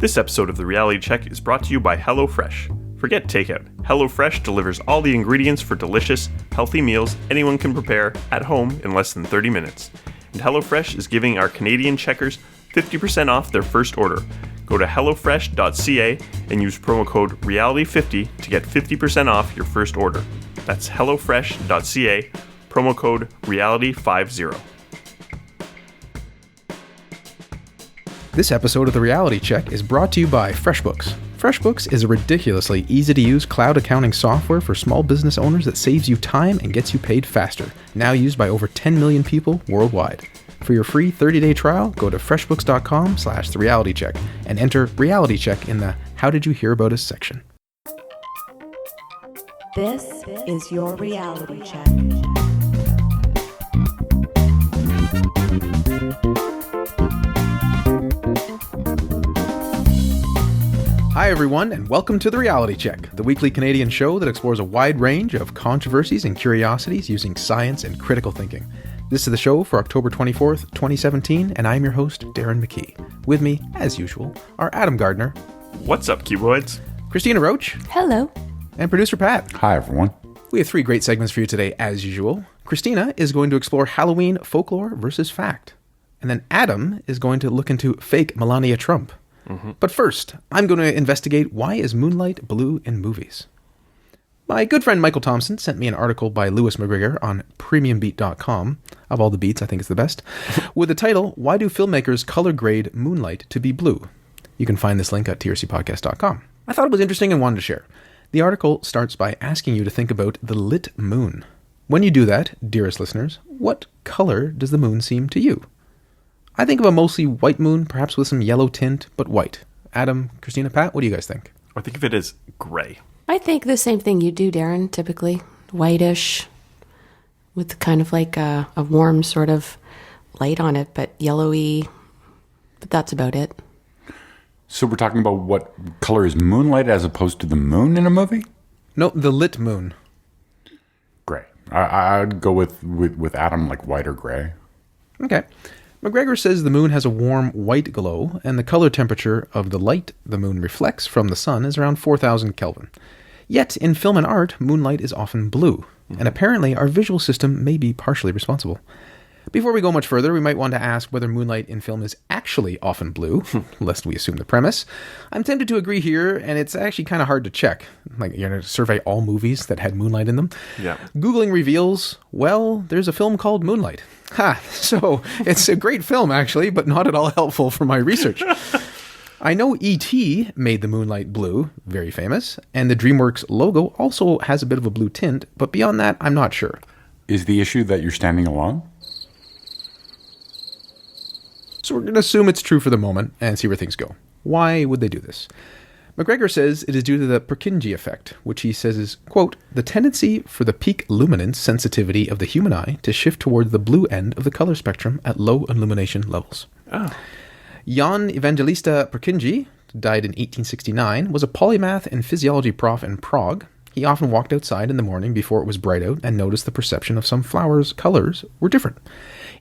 This episode of The Reality Check is brought to you by HelloFresh. Forget takeout. HelloFresh delivers all the ingredients for delicious, healthy meals anyone can prepare at home in less than 30 minutes. And HelloFresh is giving our Canadian checkers 50% off their first order. Go to hellofresh.ca and use promo code REALITY50 to get 50% off your first order. That's hellofresh.ca, promo code REALITY50. This episode of The Reality Check is brought to you by FreshBooks. FreshBooks is a ridiculously easy-to-use cloud accounting software for small business owners that saves you time and gets you paid faster. Now used by over 10 million people worldwide. For your free 30-day trial, go to freshbooks.com/therealitycheck and enter Reality Check in the How Did You Hear About Us section. This is your Reality Check. Hi everyone, and welcome to The Reality Check, the weekly Canadian show that explores a wide range of controversies and curiosities using science and critical thinking. This is the show for October 24th, 2017, and I'm your host, Darren McKee. With me, as usual, are Adam Gardner. What's up, Cuboids? Christina Roach. Hello. And producer Pat. Hi, everyone. We have three great segments for you today, as usual. Christina is going to explore Halloween folklore versus fact. And then Adam is going to look into fake Melania Trump. But first, I'm going to investigate why is Moonlight blue in movies. My good friend Michael Thompson sent me an article by Lewis McGregor on premiumbeat.com. Of all the beats, I think it's the best. With the title, Why Do Filmmakers Color Grade Moonlight to be Blue? You can find this link at trcpodcast.com. I thought it was interesting and wanted to share. The article starts by asking you to think about the lit moon. When you do that, dearest listeners, what color does the moon seem to you? I think of a mostly white moon, perhaps with some yellow tint, but white. Adam, Christina, Pat, what do you guys think? I think of it as gray. I think the same thing you do, Darren, typically. Whitish, with kind of like a warm sort of light on it, but yellowy. But that's about it. So we're talking about what color is moonlight as opposed to the moon in a movie? No, the lit moon. Gray. I'd go with Adam, like white or gray. Okay. McGregor says the moon has a warm white glow, and the color temperature of the light the moon reflects from the sun is around 4,000 Kelvin. Yet, in film and art, moonlight is often blue, and apparently our visual system may be partially responsible. Before we go much further, we might want to ask whether moonlight in film is actually often blue, lest we assume the premise. I'm tempted to agree here, and it's actually kind of hard to check. Like, you're going to survey all movies that had moonlight in them. Yeah. Googling reveals, well, there's a film called Moonlight. So it's a great film, actually, but not at all helpful for my research. I know E.T. made the moonlight blue, very famous, and the DreamWorks logo also has a bit of a blue tint, but beyond that, I'm not sure. Is the issue that you're standing alone? So we're going to assume it's true for the moment and see where things go. Why would they do this? McGregor says it is due to the Purkinje effect, which he says is, quote, the tendency for the peak luminance sensitivity of the human eye to shift toward the blue end of the color spectrum at low illumination levels. Oh. Jan Evangelista Purkinje, died in 1869, was a polymath and physiology prof in Prague. He often walked outside in the morning before it was bright out and noticed the perception of some flowers' colors were different.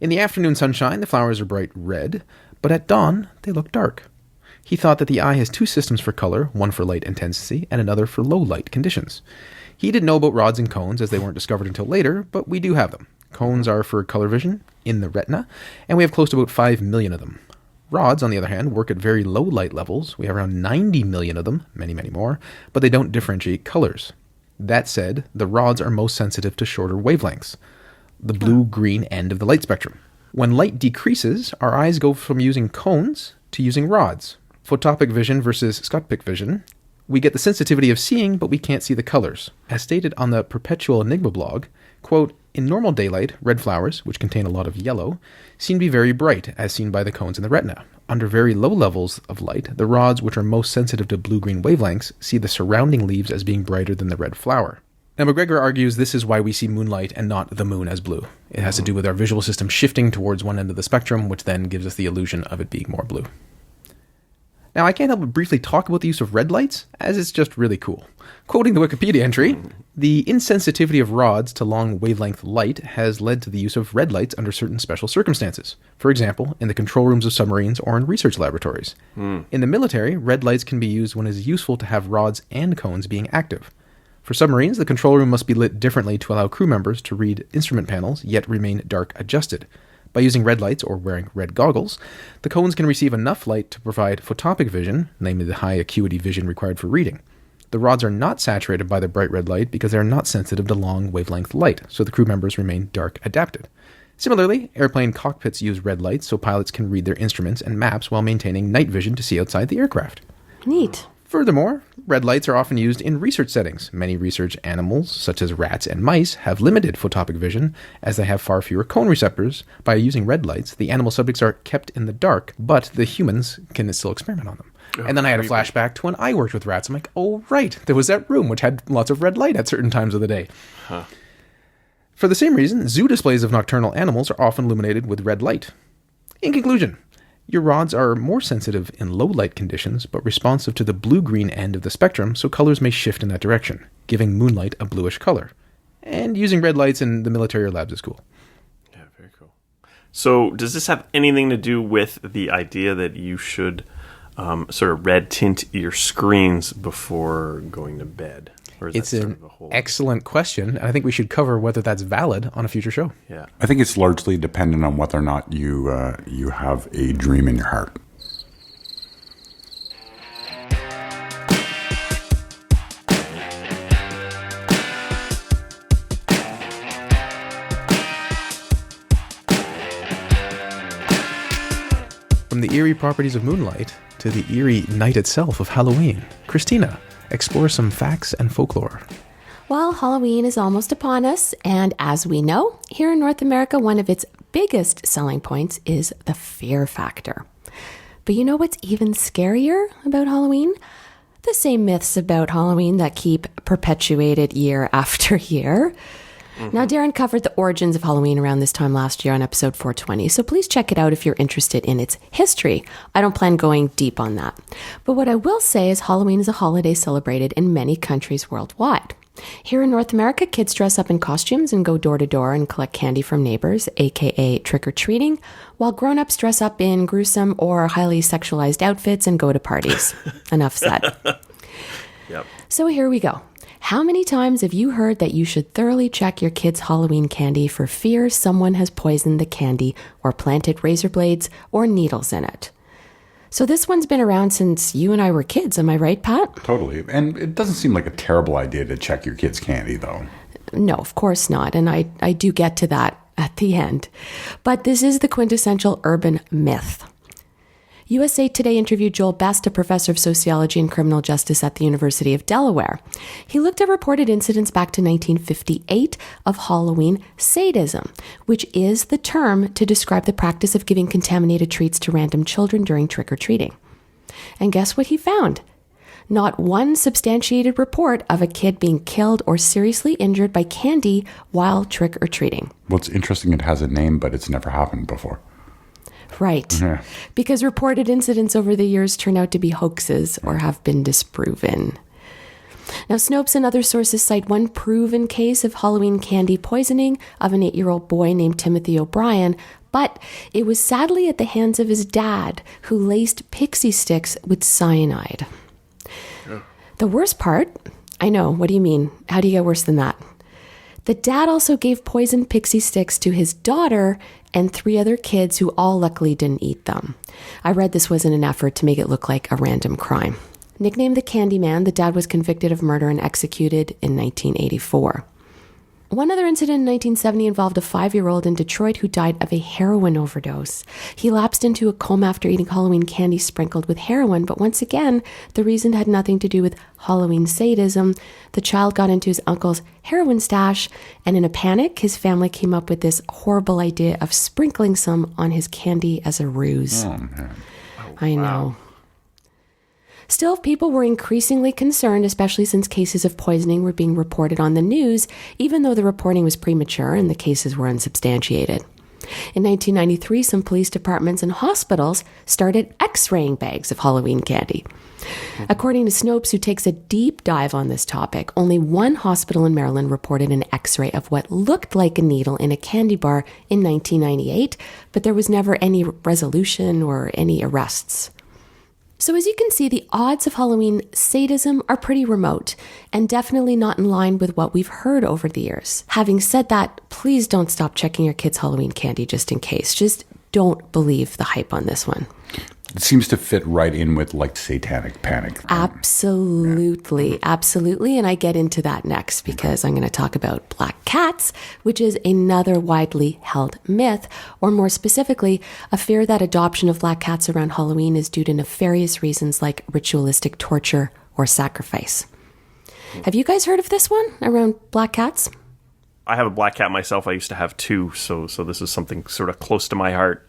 In the afternoon sunshine, the flowers are bright red, but at dawn, they look dark. He thought that the eye has two systems for color, one for light intensity and another for low light conditions. He didn't know about rods and cones as they weren't discovered until later, but we do have them. Cones are for color vision in the retina, and we have close to about 5 million of them. Rods, on the other hand, work at very low light levels. We have around 90 million of them, many, many more, but they don't differentiate colors. That said, the rods are most sensitive to shorter wavelengths, the blue-green end of the light spectrum. When light decreases, our eyes go from using cones to using rods. Photopic vision versus scopic vision. We get the sensitivity of seeing, but we can't see the colors. As stated on the Perpetual Enigma blog, quote, in normal daylight, red flowers, which contain a lot of yellow, seem to be very bright, as seen by the cones in the retina. Under very low levels of light, the rods, which are most sensitive to blue-green wavelengths, see the surrounding leaves as being brighter than the red flower. Now, McGregor argues this is why we see moonlight and not the moon as blue. It has to do with our visual system shifting towards one end of the spectrum, which then gives us the illusion of it being more blue. Now, I can't help but briefly talk about the use of red lights, as it's just really cool. Quoting the Wikipedia entry, the insensitivity of rods to long wavelength light has led to the use of red lights under certain special circumstances. For example, in the control rooms of submarines or in research laboratories. In the military, red lights can be used when it is useful to have rods and cones being active. For submarines, the control room must be lit differently to allow crew members to read instrument panels, yet remain dark adjusted. By using red lights or wearing red goggles, the cones can receive enough light to provide photopic vision, namely the high acuity vision required for reading. The rods are not saturated by the bright red light because they are not sensitive to long wavelength light, so the crew members remain dark adapted. Similarly, airplane cockpits use red lights so pilots can read their instruments and maps while maintaining night vision to see outside the aircraft. Neat. Furthermore, red lights are often used in research settings. Many research animals, such as rats and mice, have limited photopic vision, as they have far fewer cone receptors. By using red lights, the animal subjects are kept in the dark, but the humans can still experiment on them. And then I had a flashback to when I worked with rats. I'm like, oh, right, there was that room which had lots of red light at certain times of the day. For the same reason, zoo displays of nocturnal animals are often illuminated with red light. In conclusion, your rods are more sensitive in low light conditions, but responsive to the blue-green end of the spectrum, so colors may shift in that direction, giving Moonlight a bluish color. And using red lights in the military labs is cool. Yeah, very cool. So does this have anything to do with the idea that you should sort of red tint your screens before going to bed? Or is It's that sort an of a whole... excellent question, and I think we should cover whether that's valid on a future show. Yeah. I think it's largely dependent on whether or not you have a dream in your heart. From the eerie properties of Moonlight to the eerie night itself of Halloween, Cristina explores some facts and folklore. Well, Halloween is almost upon us, and as we know, here in North America, one of its biggest selling points is the fear factor. But you know what's even scarier about Halloween? The same myths about Halloween that keep perpetuated year after year. Now, Darren covered the origins of Halloween around this time last year on episode 420, so please check it out if you're interested in its history. I don't plan going deep on that. But what I will say is Halloween is a holiday celebrated in many countries worldwide. Here in North America, kids dress up in costumes and go door to door and collect candy from neighbors, aka trick-or-treating, while grown-ups dress up in gruesome or highly sexualized outfits and go to parties. Enough said. Yep. So here we go. How many times have you heard that you should thoroughly check your kids' Halloween candy for fear someone has poisoned the candy or planted razor blades or needles in it? So this one's been around since you and I were kids, am I right, Pat? Totally. And it doesn't seem like a terrible idea to check your kids' candy, though. No, of course not. And I do get to that at the end. But this is the quintessential urban myth. USA Today interviewed Joel Best, a professor of sociology and criminal justice at the University of Delaware. He looked at reported incidents back to 1958 of Halloween sadism, which is the term to describe the practice of giving contaminated treats to random children during trick-or-treating. And guess what he found? Not one substantiated report of a kid being killed or seriously injured by candy while trick-or-treating. Well, it's interesting it has a name, but it's never happened before. Right. Yeah. Because reported incidents over the years turn out to be hoaxes or have been disproven. Now, Snopes and other sources cite one proven case of Halloween candy poisoning of an 8-year-old boy named Timothy O'Brien, but it was sadly at the hands of his dad, who laced pixie sticks with cyanide. Oh. The worst part, I know, what do you mean? How do you get worse than that? The dad also gave poisoned pixie sticks to his daughter and 3 other kids who all luckily didn't eat them. I read this was in an effort to make it look like a random crime. Nicknamed the Candyman, the dad was convicted of murder and executed in 1984. One other incident in 1970 involved a 5-year-old in Detroit who died of a heroin overdose. He lapsed into a coma after eating Halloween candy sprinkled with heroin, but once again, the reason had nothing to do with Halloween sadism. The child got into his uncle's heroin stash, and in a panic, his family came up with this horrible idea of sprinkling some on his candy as a ruse. Oh, man. I know. Still, people were increasingly concerned, especially since cases of poisoning were being reported on the news, even though the reporting was premature and the cases were unsubstantiated. In 1993, some police departments and hospitals started x-raying bags of Halloween candy. According to Snopes, who takes a deep dive on this topic, only one hospital in Maryland reported an x-ray of what looked like a needle in a candy bar in 1998, but there was never any resolution or any arrests. So as you can see, the odds of Halloween sadism are pretty remote and definitely not in line with what we've heard over the years. Having said that, please don't stop checking your kids' Halloween candy just in case. Just don't believe the hype on this one. It seems to fit right in with like satanic panic. Absolutely, absolutely. And I get into that next because I'm going to talk about black cats, which is another widely held myth, or more specifically, a fear that adoption of black cats around Halloween is due to nefarious reasons like ritualistic torture or sacrifice. Have you guys heard of this one around black cats? I have a black cat myself. I used to have two, so this is something sort of close to my heart.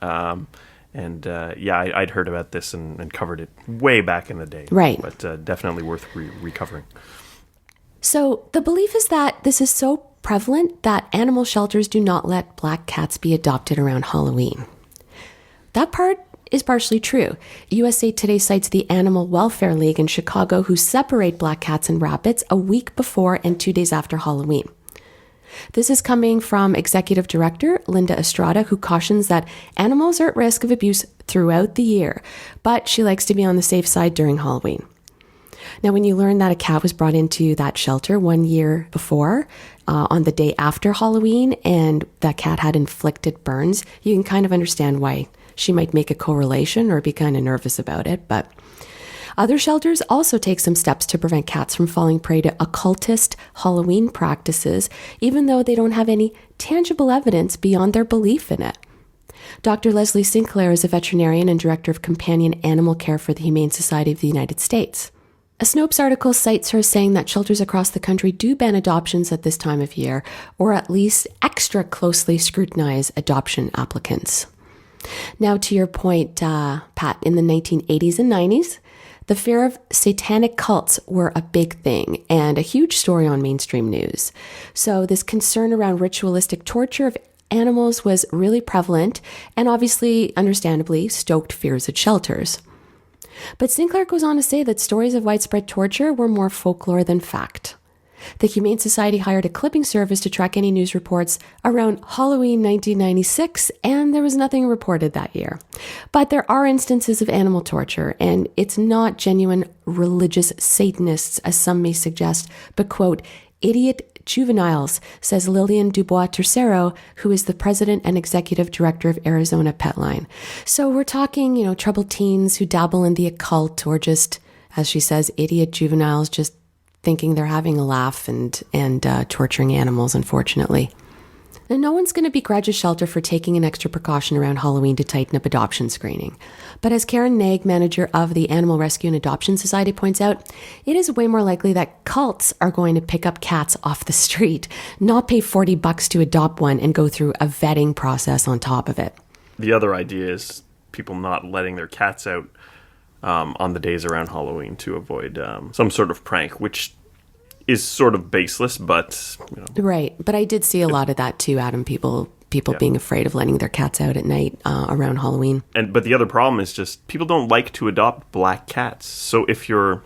I'd heard about this and covered it way back in the day. Right. But definitely worth recovering. So the belief is that this is so prevalent that animal shelters do not let black cats be adopted around Halloween. That part is partially true. USA Today cites the Animal Welfare League in Chicago, who separate black cats and rabbits a week before and 2 days after Halloween. This is coming from Executive Director Linda Estrada, who cautions that animals are at risk of abuse throughout the year, but she likes to be on the safe side during Halloween. Now, when you learn that a cat was brought into that shelter 1 year before, on the day after Halloween, and that cat had inflicted burns, you can kind of understand why she might make a correlation or be kind of nervous about it, but other shelters also take some steps to prevent cats from falling prey to occultist Halloween practices, even though they don't have any tangible evidence beyond their belief in it. Dr. Leslie Sinclair is a veterinarian and director of companion animal care for the Humane Society of the United States. A Snopes article cites her saying that shelters across the country do ban adoptions at this time of year, or at least extra closely scrutinize adoption applicants. Now, to your point, Pat, in the 1980s and 90s, the fear of satanic cults were a big thing and a huge story on mainstream news. So this concern around ritualistic torture of animals was really prevalent and obviously, understandably, stoked fears at shelters. But Sinclair goes on to say that stories of widespread torture were more folklore than fact. The Humane Society hired a clipping service to track any news reports around Halloween 1996, and there was nothing reported that year. But there are instances of animal torture, and it's not genuine religious Satanists, as some may suggest, but, quote, idiot juveniles, says Lillian Dubois Tercero, who is the president and executive director of Arizona Petline. So we're talking, troubled teens who dabble in the occult, or just, as she says, idiot juveniles just thinking they're having a laugh and torturing animals, unfortunately. Now, no one's going to begrudge a shelter for taking an extra precaution around Halloween to tighten up adoption screening. But as Karen Nag, manager of the Animal Rescue and Adoption Society, points out, it is way more likely that cults are going to pick up cats off the street, not pay $40 to adopt one and go through a vetting process on top of it. The other idea is people not letting their cats out on the days around Halloween to avoid some sort of prank, which is sort of baseless, but Right, but I did see a lot of that too, Adam. People being afraid of letting their cats out at night around Halloween. But the other problem is just people don't like to adopt black cats. So if you're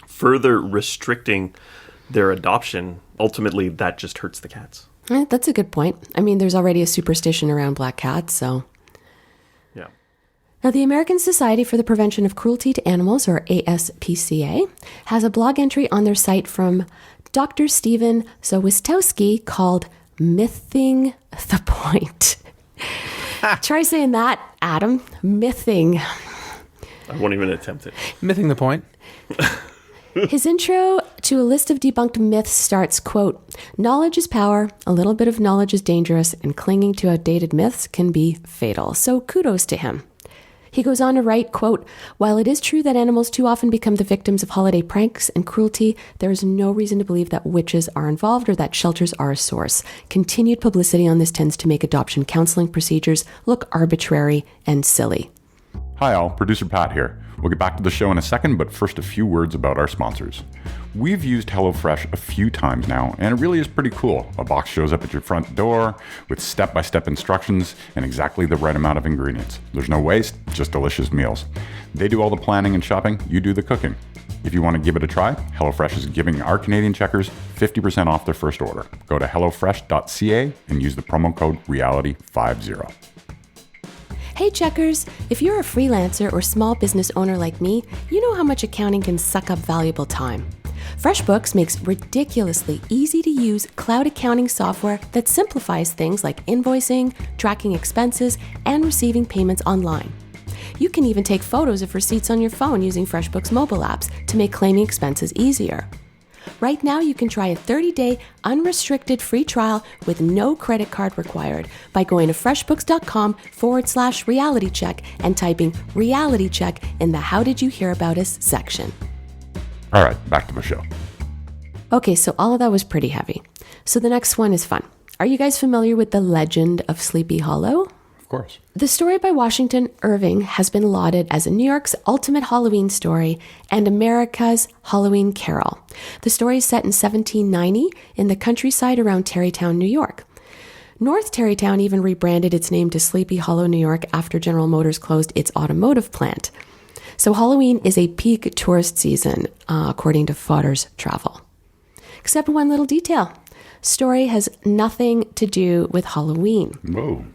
further restricting their adoption, ultimately that just hurts the cats. That's a good point. I mean, there's already a superstition around black cats, so. Yeah. Now, the American Society for the Prevention of Cruelty to Animals, or ASPCA, has a blog entry on their site from Dr. Stephen Zawistowski called Mything the Point. Try saying that, Adam. Mything. I won't even attempt it. Mything the point. His intro to a list of debunked myths starts, quote, knowledge is power, a little bit of knowledge is dangerous, and clinging to outdated myths can be fatal. So kudos to him. He goes on to write, quote, while it is true that animals too often become the victims of holiday pranks and cruelty, there is no reason to believe that witches are involved or that shelters are a source. Continued publicity on this tends to make adoption counseling procedures look arbitrary and silly. Hi all, producer Pat here. We'll get back to the show in a second, but first a few words about our sponsors. We've used HelloFresh a few times now, and it really is pretty cool. A box shows up at your front door with step-by-step instructions and exactly the right amount of ingredients. There's no waste, just delicious meals. They do all the planning and shopping, you do the cooking. If you want to give it a try, HelloFresh is giving our Canadian checkers 50% off their first order. Go to hellofresh.ca and use the promo code REALITY50. Hey checkers, if you're a freelancer or small business owner like me, you know how much accounting can suck up valuable time. FreshBooks makes ridiculously easy to use cloud accounting software that simplifies things like invoicing, tracking expenses, and receiving payments online. You can even take photos of receipts on your phone using FreshBooks mobile apps to make claiming expenses easier. Right now, you can try a 30-day unrestricted free trial with no credit card required by going to freshbooks.com/reality check and typing reality check in the How Did You Hear About Us section. All right, back to the show. Okay, so all of that was pretty heavy. So the next one is fun. Are you guys familiar with the legend of Sleepy Hollow? Of course. The story by Washington Irving has been lauded as New York's ultimate Halloween story and America's Halloween Carol. The story is set in 1790 in the countryside around Tarrytown, New York. North Tarrytown even rebranded its name to Sleepy Hollow, New York after General Motors closed its automotive plant. So Halloween is a peak tourist season, according to Fodder's Travel. Except one little detail. Story has nothing to do with Halloween. Whoa.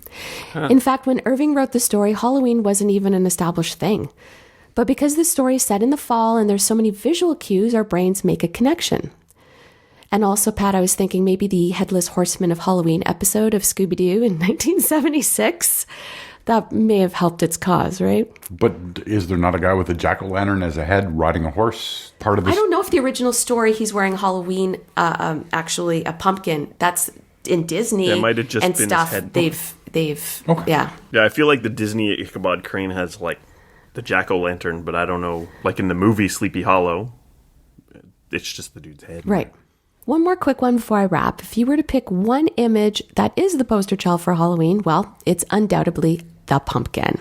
In fact, when Irving wrote the story, Halloween wasn't even an established thing. But because the story is set in the fall and there's so many visual cues, our brains make a connection. And also, Pat, I was thinking maybe the Headless Horseman of Halloween episode of Scooby-Doo in 1976, that may have helped its cause, right? But is there not a guy with a jack-o'-lantern as a head riding a horse part of this? I don't know if the original story he's wearing Halloween, actually a pumpkin. That's in Disney. That might have just and been stuff. his head. They've Okay. yeah. Yeah, I feel like the Disney Ichabod Crane has like the jack-o'-lantern, but I don't know. Like in the movie Sleepy Hollow, it's just the dude's head. Right. One more quick one before I wrap. If you were to pick one image that is the poster child for Halloween, well, it's undoubtedly the pumpkin.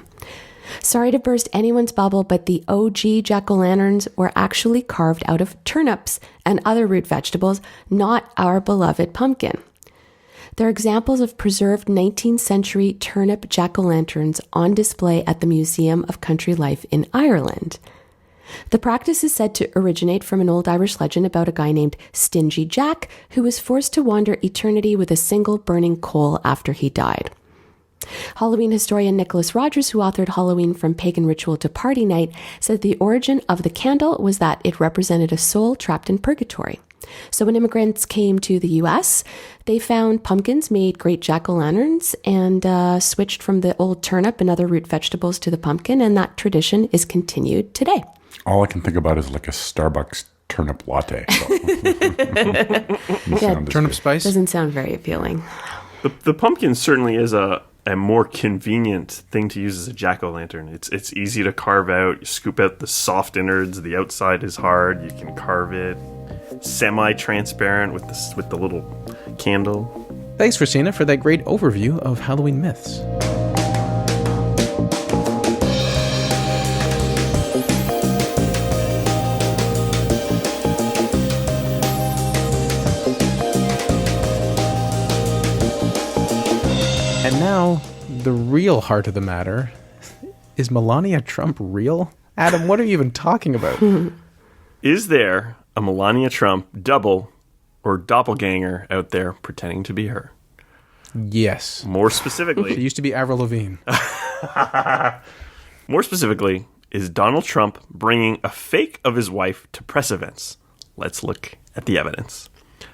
Sorry to burst anyone's bubble, but the OG jack-o'-lanterns were actually carved out of turnips and other root vegetables, not our beloved pumpkin. They're examples of preserved 19th century turnip jack-o'-lanterns on display at the Museum of Country Life in Ireland. The practice is said to originate from an old Irish legend about a guy named Stingy Jack, who was forced to wander eternity with a single burning coal after he died. Halloween historian Nicholas Rogers, who authored Halloween from Pagan Ritual to Party Night, said the origin of the candle was that it represented a soul trapped in purgatory. So when immigrants came to the U.S., they found pumpkins made great jack-o'-lanterns and switched from the old turnip and other root vegetables to the pumpkin, and that tradition is continued today. All I can think about is like a Starbucks turnip latte. So. Yeah, Turnip spice? doesn't sound very appealing. The pumpkin certainly is a more convenient thing to use as a jack-o'-lantern. It's easy to carve out. You scoop out the soft innards. The outside is hard. You can carve it. Semi-transparent with the little candle. Thanks, Cristina, for that great overview of Halloween myths. And now, the real heart of the matter. Is Melania Trump real? Adam, what are you even talking about? Is there a Melania Trump double or doppelganger out there pretending to be her? Yes. More It specifically, used to be Avril Lavigne. more specifically, is Donald Trump bringing a fake of his wife to press events? Let's look at the evidence.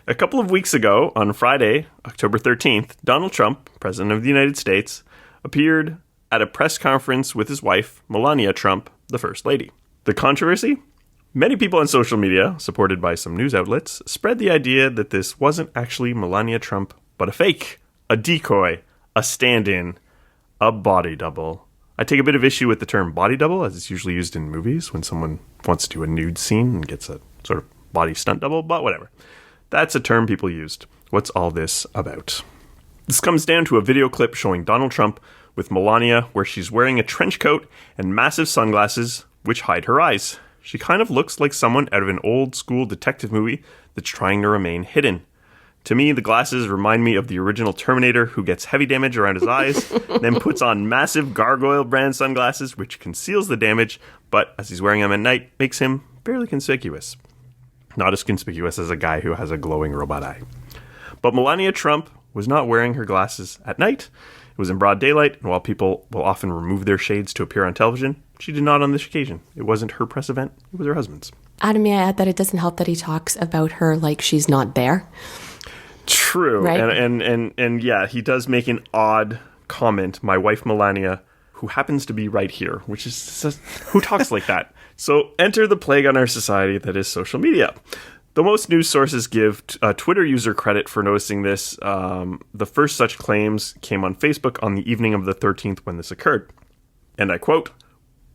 A couple of weeks ago, on Friday, October 13th, Donald Trump, President of the United States, appeared at a press conference with his wife, Melania Trump, the First Lady. The controversy? Many people on social media, supported by some news outlets, spread the idea that this wasn't actually Melania Trump, but a fake, a decoy, a stand-in, a body double. I take a bit of issue with the term body double, as it's usually used in movies when someone wants to do a nude scene and gets a sort of body stunt double, but whatever. That's a term people used. What's all this about? This comes down to a video clip showing Donald Trump with Melania, where she's wearing a trench coat and massive sunglasses, which hide her eyes. She kind of looks like someone out of an old school detective movie that's trying to remain hidden. To me, the glasses remind me of the original Terminator, who gets heavy damage around his eyes, then puts on massive Gargoyle brand sunglasses, which conceals the damage, but as he's wearing them at night, makes him barely conspicuous. Not as conspicuous as a guy who has a glowing robot eye. But Melania Trump was not wearing her glasses at night. It was in broad daylight, and while people will often remove their shades to appear on television, she did not on this occasion. It wasn't her press event, it was her husband's. Adam, may I add that it doesn't help that he talks about her like she's not there? True. Right? And yeah, he does make an odd comment. My wife, Melania, who happens to be right here, which is, who talks like that? So enter the plague on our society that is social media. The most news sources give a Twitter user credit for noticing this. The first such claims came on Facebook on the evening of the 13th when this occurred. And I quote,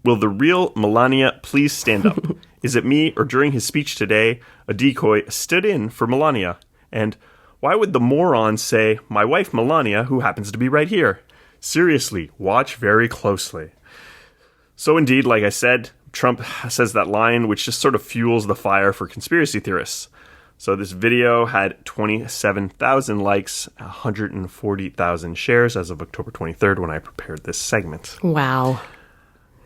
"Will the real Melania please stand up? Is it me or during his speech today, a decoy stood in for Melania? And why would the moron say, my wife Melania, who happens to be right here? Seriously, watch very closely." So indeed, like I said, Trump says that line, which just sort of fuels the fire for conspiracy theorists. So this video had 27,000 likes, 140,000 shares as of October 23rd when I prepared this segment. Wow.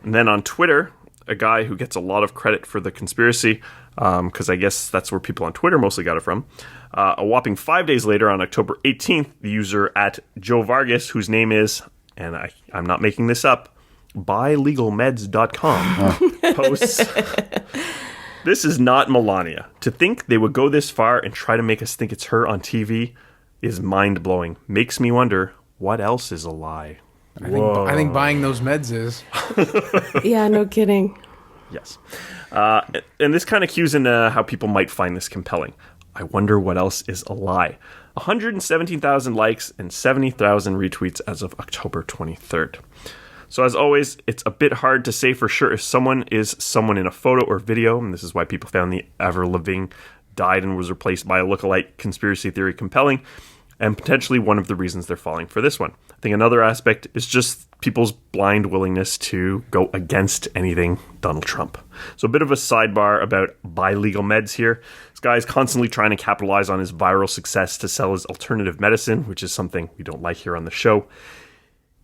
And then on Twitter, a guy who gets a lot of credit for the conspiracy, because I guess that's where people on Twitter mostly got it from. A whopping 5 days later, on October 18th, the user at Joe Vargas, whose name is, and I'm not making this up, buylegalmeds.com, posts, "This is not Melania. To think they would go this far and try to make us think it's her on TV is mind-blowing. Makes me wonder, what else is a lie?" I think buying those meds is. Yeah, no kidding. Yes. And this kind of cues into how people might find this compelling. I wonder what else is a lie. 117,000 likes and 70,000 retweets as of October 23rd. So as always, it's a bit hard to say for sure if someone is someone in a photo or video, and this is why people found the ever-living died and was replaced by a lookalike conspiracy theory compelling, and potentially one of the reasons they're falling for this one. I think another aspect is just people's blind willingness to go against anything Donald Trump. So a bit of a sidebar about buy legal meds here. This guy is constantly trying to capitalize on his viral success to sell his alternative medicine, which is something we don't like here on the show.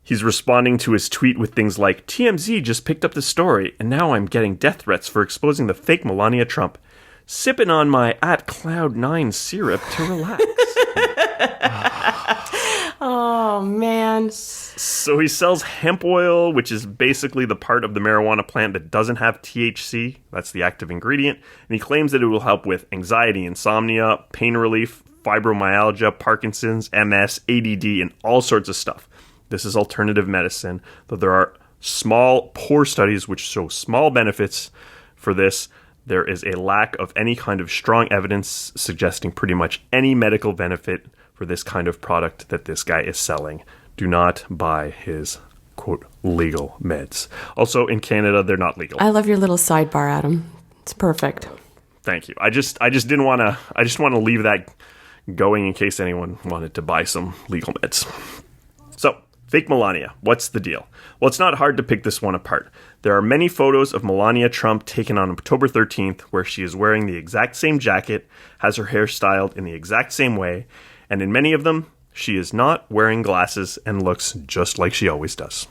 He's responding to his tweet with things like, "TMZ just picked up the story, and now I'm getting death threats for exposing the fake Melania Trump. Sipping on my @Cloud9 syrup to relax." Oh, man. So he sells hemp oil, which is basically the part of the marijuana plant that doesn't have THC. That's the active ingredient. And he claims that it will help with anxiety, insomnia, pain relief, fibromyalgia, Parkinson's, MS, ADD, and all sorts of stuff. This is alternative medicine, though there are small, poor studies which show small benefits for this. There is a lack of any kind of strong evidence suggesting pretty much any medical benefit for this kind of product that this guy is selling. Do not buy his, quote, legal meds. Also, in Canada, they're not legal. I love your little sidebar, Adam. It's perfect. Thank you. I just didn't want to, I just want to leave that going in case anyone wanted to buy some legal meds. So, fake Melania. What's the deal? Well, it's not hard to pick this one apart. There are many photos of Melania Trump taken on October 13th where she is wearing the exact same jacket, has her hair styled in the exact same way, and in many of them, she is not wearing glasses and looks just like she always does.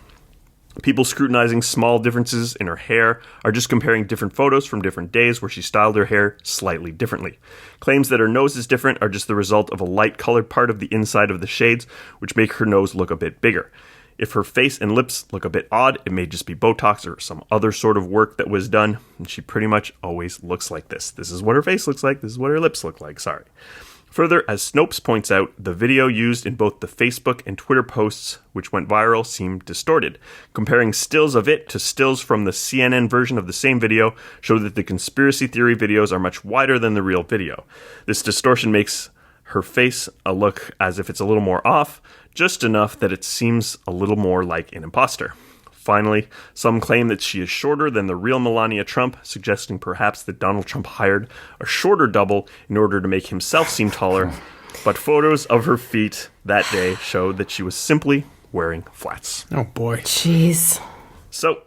People scrutinizing small differences in her hair are just comparing different photos from different days where she styled her hair slightly differently. Claims that her nose is different are just the result of a light-colored part of the inside of the shades, which make her nose look a bit bigger. If her face and lips look a bit odd, it may just be Botox or some other sort of work that was done, and she pretty much always looks like this. This is what her face looks like, this is what her lips look like, sorry. Further, as Snopes points out, the video used in both the Facebook and Twitter posts, which went viral, seemed distorted. Comparing stills of it to stills from the CNN version of the same video show that the conspiracy theory videos are much wider than the real video. This distortion makes her face look as if it's a little more off, just enough that it seems a little more like an imposter. Finally, some claim that she is shorter than the real Melania Trump, suggesting perhaps that Donald Trump hired a shorter double in order to make himself seem taller. But photos of her feet that day showed that she was simply wearing flats. Oh, boy. Jeez. So,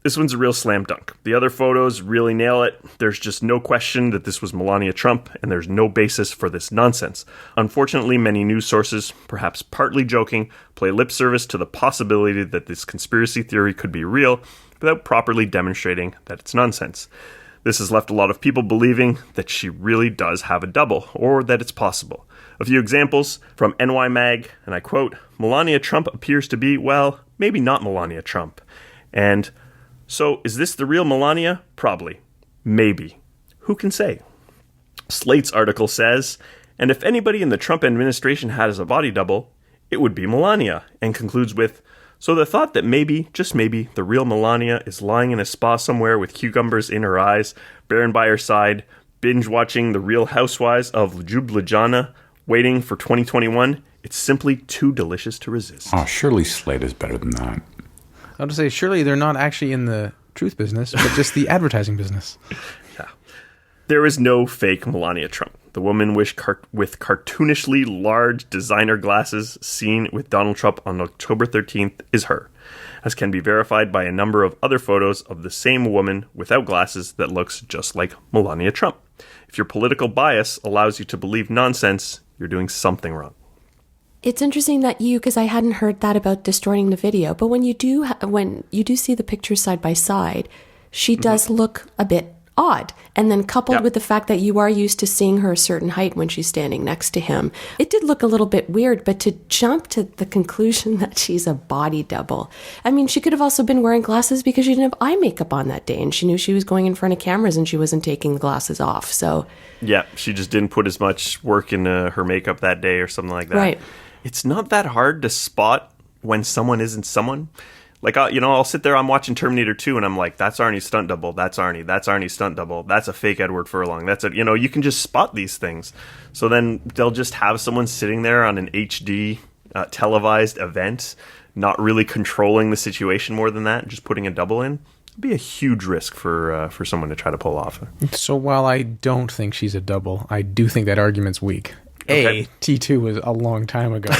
this one's a real slam dunk. The other photos really nail it. There's just no question that this was Melania Trump, and there's no basis for this nonsense. Unfortunately, many news sources, perhaps partly joking, play lip service to the possibility that this conspiracy theory could be real without properly demonstrating that it's nonsense. This has left a lot of people believing that she really does have a double, or that it's possible. A few examples from NY Mag, and I quote, "Melania Trump appears to be, well, maybe not Melania Trump." And, "So, is this the real Melania? Probably. Maybe. Who can say?" Slate's article says, "And if anybody in the Trump administration has a body double, it would be Melania," and concludes with, "So the thought that maybe, just maybe, the real Melania is lying in a spa somewhere with cucumbers in her eyes, Darren by her side, binge-watching The Real Housewives of Ljubljana, waiting for 2021, it's simply too delicious to resist." Oh, surely Slate is better than that. I was to say, surely they're not actually in the truth business, but just the advertising business. Yeah. There is no fake Melania Trump. The woman with cartoonishly large designer glasses seen with Donald Trump on October 13th is her, as can be verified by a number of other photos of the same woman without glasses that looks just like Melania Trump. If your political bias allows you to believe nonsense, you're doing something wrong. It's interesting that because I hadn't heard that about distorting the video, but when you do see the pictures side by side, she does look a bit odd. And then coupled with the fact that you are used to seeing her a certain height when she's standing next to him, it did look a little bit weird. But to jump to the conclusion that she's a body double, I mean, she could have also been wearing glasses because she didn't have eye makeup on that day, and she knew she was going in front of cameras and she wasn't taking the glasses off. So yeah, she just didn't put as much work into her makeup that day or something like that. Right. It's not that hard to spot when someone isn't someone. Like, I'll sit there, I'm watching Terminator 2, and I'm like, that's Arnie's stunt double, that's Arnie's stunt double, that's a fake Edward Furlong, you can just spot these things. So then they'll just have someone sitting there on an HD televised event, not really controlling the situation more than that, just putting a double in. It'd be a huge risk for someone to try to pull off. So while I don't think she's a double, I do think that argument's weak. Okay. T2 was a long time ago.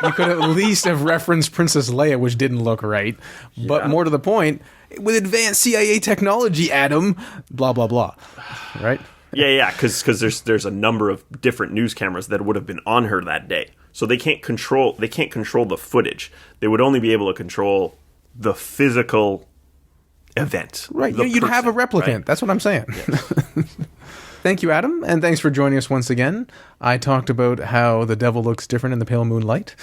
You could at least have referenced Princess Leia, which didn't look right. But more to the point, with advanced CIA technology, Adam, blah, blah, blah. Right? Yeah, because there's a number of different news cameras that would have been on her that day. So they can't control the footage. They would only be able to control the physical event. Right. You'd have a replicant. Right? That's what I'm saying. Yes. Thank you, Adam, and thanks for joining us once again. I talked about how the devil looks different in the pale moonlight.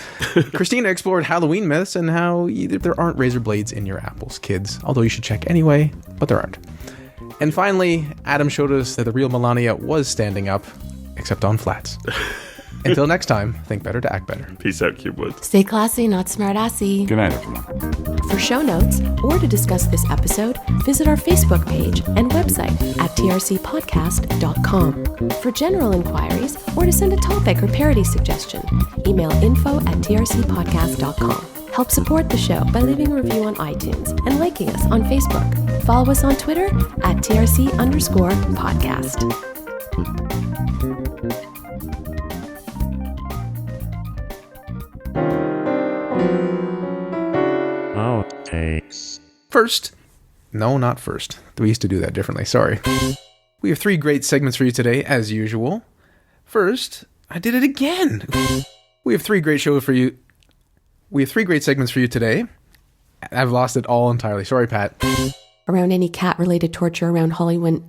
Cristina explored Halloween myths and how there aren't razor blades in your apples, kids. Although you should check anyway, but there aren't. And finally, Adam showed us that the real Melania was standing up, except on flats. Until next time, think better to act better. Peace out, Cubewood. stay classy, not smart-assy. Good night, everyone. For show notes or to discuss this episode, visit our Facebook page and website at trcpodcast.com. For general inquiries or to send a topic or parody suggestion, email info@trcpodcast.com. Help support the show by leaving a review on iTunes and liking us on Facebook. Follow us on Twitter at TRC_podcast. First. No, not first. We used to do that differently. Sorry. We have 3 great segments for you today, as usual. First, I did it again. We have 3 great segments for you today. I've lost it all entirely. Sorry, Pat. Around any cat-related torture around Halloween.